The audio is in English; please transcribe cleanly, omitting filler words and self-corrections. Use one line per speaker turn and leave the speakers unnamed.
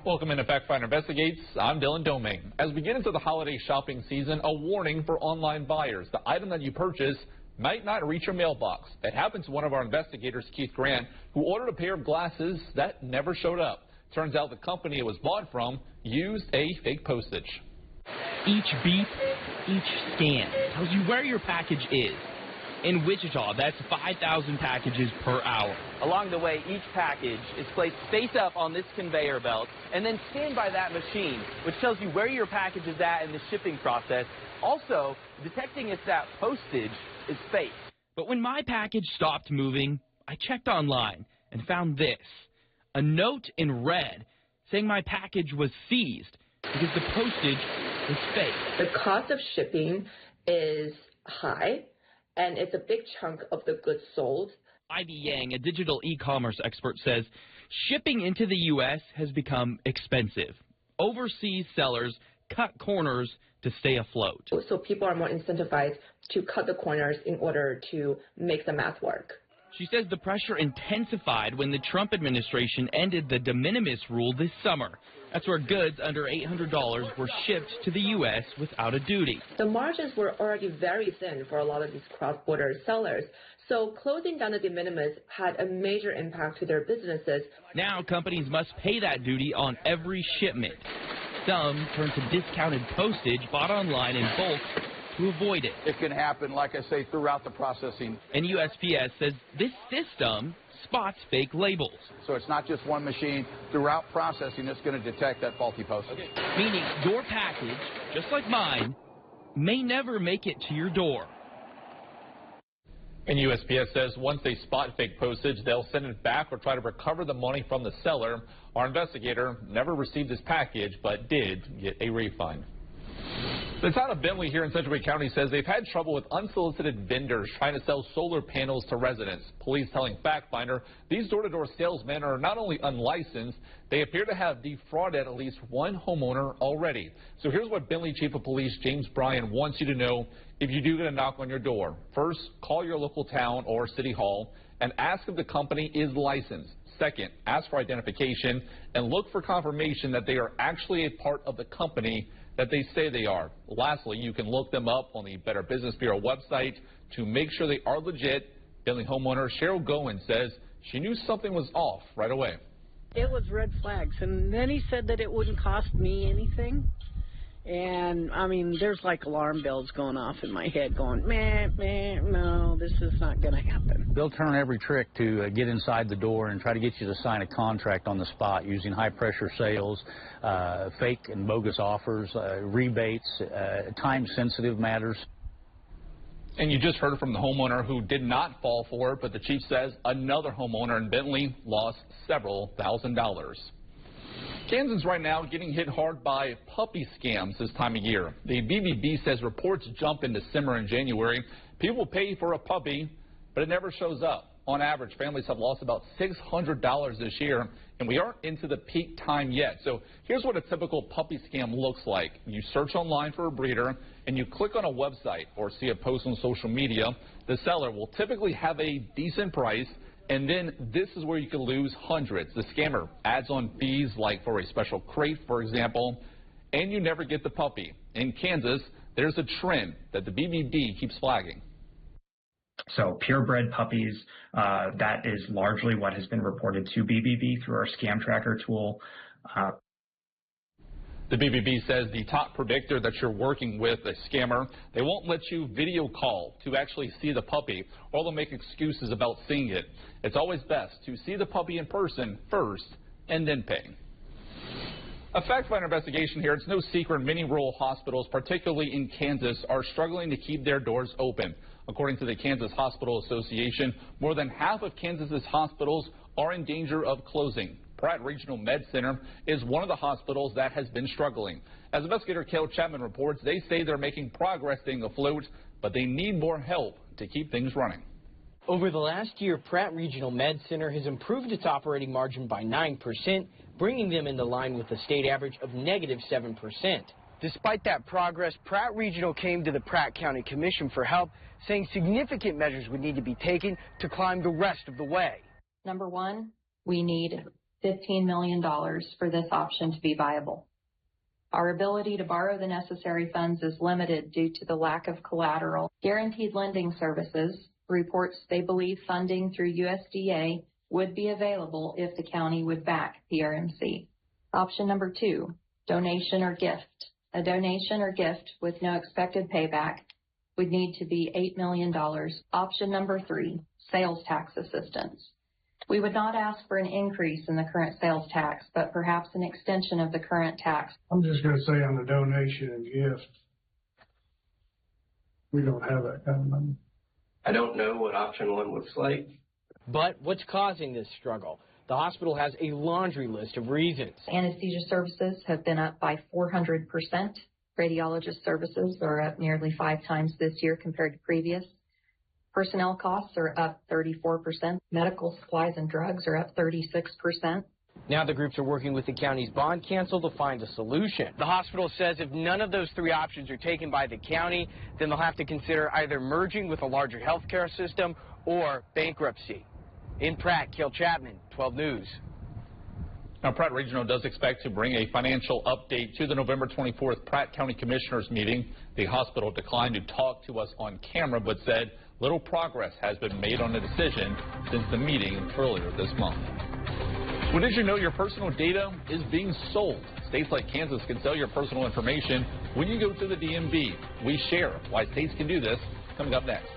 Welcome into Factfinder Investigates. I'm Dylan Domingue. As we get into the holiday shopping season, a warning for online buyers. The item that you purchase might not reach your mailbox. It happened to one of our investigators, Keith Grant, who ordered a pair of glasses that never showed up. Turns out the company it was bought from used a fake postage.
Each beep, each scan tells you where your package is. In Wichita, that's 5,000 packages per hour.
Along the way, each package is placed face up on this conveyor belt and then scanned by that machine, which tells you where your package is at in the shipping process. Also, detecting if that postage is fake.
But when my package stopped moving, I checked online and found this. A note in red saying my package was seized because the postage was fake.
The cost of shipping is high, and it's a big chunk of the goods sold.
Ivy Yang, a digital e-commerce expert, says shipping into the U.S. has become expensive. Overseas sellers cut corners to stay afloat.
So people are more incentivized to cut the corners in order to make the math work.
She says the pressure intensified when the Trump administration ended the de minimis rule this summer. That's where goods under $800 were shipped to the U.S. without a duty.
The margins were already very thin for a lot of these cross-border sellers, so closing down the de minimis had a major impact to their businesses.
Now companies must pay that duty on every shipment. Some turn to discounted postage bought online in bulk to avoid it.
It can happen, like I say, throughout the processing.
And USPS says this system spots fake labels.
So it's not just one machine. Throughout processing, it's going to detect that faulty postage.
Meaning your package, just like mine, may never make it to your door.
And USPS says once they spot fake postage, they'll send it back or try to recover the money from the seller. Our investigator never received his package, but did get a refund. The town of Bentley here in Central Wake County says they've had trouble with unsolicited vendors trying to sell solar panels to residents. Police telling Factfinder these door-to-door salesmen are not only unlicensed, they appear to have defrauded at least one homeowner already. So here's what Bentley Chief of Police James Bryan wants you to know if you do get a knock on your door. First, call your local town or city hall and ask if the company is licensed. Second, ask for identification and look for confirmation that they are actually a part of the company that they say they are. Lastly, you can look them up on the Better Business Bureau website to make sure they are legit. Bentley homeowner Cheryl Gowen says she knew something was off right away.
It was red flags, and then he said that it wouldn't cost me anything. And, I mean, there's like alarm bells going off in my head going, meh, meh, no, this is not going to happen.
They'll turn every trick to get inside the door and try to get you to sign a contract on the spot using high-pressure sales, fake and bogus offers, rebates, time-sensitive matters.
And you just heard from the homeowner who did not fall for it, but the chief says another homeowner in Bentley lost several $1,000s. Kansans right now getting hit hard by puppy scams this time of year. The BBB says reports jump in December and January. People pay for a puppy, but it never shows up. On average, families have lost about $600 this year, and we aren't into the peak time yet. So here's what a typical puppy scam looks like. You search online for a breeder, and you click on a website or see a post on social media. The seller will typically have a decent price, and then this is where you can lose hundreds. The scammer adds on fees like for a special crate, for example, and you never get the puppy. In Kansas, there's a trend that the BBB keeps flagging.
So purebred puppies, that is largely what has been reported to BBB through our scam tracker tool.
The BBB says the top predictor that you're working with, a scammer, they won't let you video call to actually see the puppy, or they'll make excuses about seeing it. It's always best to see the puppy in person first and then pay. A Factfinder investigation here. It's no secret many rural hospitals, particularly in Kansas, are struggling to keep their doors open. According to the Kansas Hospital Association, more than half of Kansas's hospitals are in danger of closing. Pratt Regional Med Center is one of the hospitals that has been struggling. As investigator Cale Chapman reports, they say they're making progress staying afloat, but they need more help to keep things running.
Over the last year, Pratt Regional Med Center has improved its operating margin by 9%, bringing them into line with the state average of -7%. Despite that progress, Pratt Regional came to the Pratt County Commission for help, saying significant measures would need to be taken to climb the rest of the way.
Number one, we need $15 million for this option to be viable. Our ability to borrow the necessary funds is limited due to the lack of collateral. Guaranteed Lending Services reports they believe funding through USDA would be available if the county would back PRMC. Option number 2, donation or gift. A donation or gift with no expected payback would need to be $8 million. Option number 3, sales tax assistance. We would not ask for an increase in the current sales tax, but perhaps an extension of the current tax.
I'm just going to say on the donation and gift, we don't have that kind of money.
I don't know what option 1 looks like.
But what's causing this struggle? The hospital has a laundry list of reasons.
Anesthesia services have been up by 400%. Radiologist services are up nearly 5 times this year compared to previous. Personnel costs are up 34%. Medical supplies and drugs are up 36%.
Now the groups are working with the county's bond council to find a solution. The hospital says if none of those 3 options are taken by the county, then they'll have to consider either merging with a larger healthcare system or bankruptcy. In Pratt, Cale Chapman, 12 News.
Now, Pratt Regional does expect to bring a financial update to the November 24th Pratt County Commissioners meeting. The hospital declined to talk to us on camera, but said little progress has been made on the decision since the meeting earlier this month. Well, did you know your personal data is being sold? States like Kansas can sell your personal information when you go to the DMV. We share why states can do this, coming up next.